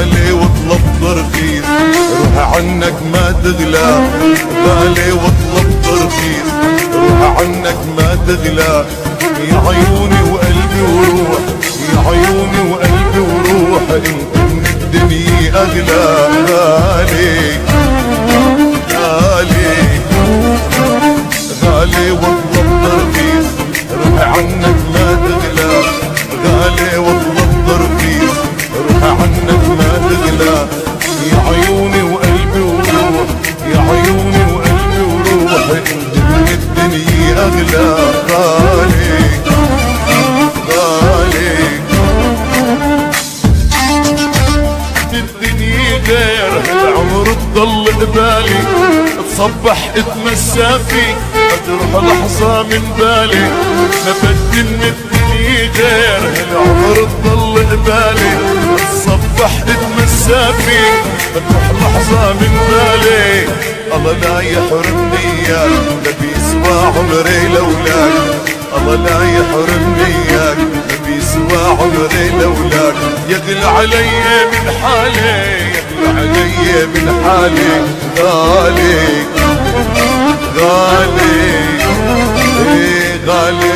غالي واطلب ترخيص، روح عنك ما تغلى. غالي واطلب ترخيص، روح عنك ما تغلى. يا عيوني وقلبي وروح، يا عيوني وقلبي وروح، انت من الدنيا اغلى. غالي غالي غالي واطلب ترخيص، روح عنك ما تغلى. غالي واطلب ترخيص، روح عنك ما تغلى. يا عيوني وقلبي وروح، يا عيوني وقلبي وروح، انت من الدنيا اغلى. غالي غالي الدنيا غير هالعمر تضل قبالي، تصبح اتمسى فيك تروح لحظة من بالي. نبدي من الدنيا غير هالعمر تضل قبالي، تصبح اتمسى فيك تروح لحظة من بالي. الله لا يحرمني اياك، نبي سوى عمري لولاك. الله لا يحرمني اياك، نبي سوى عمري لولاك. يغلى علي من حالي، يغلى علي من حالي. غالي غالي غالي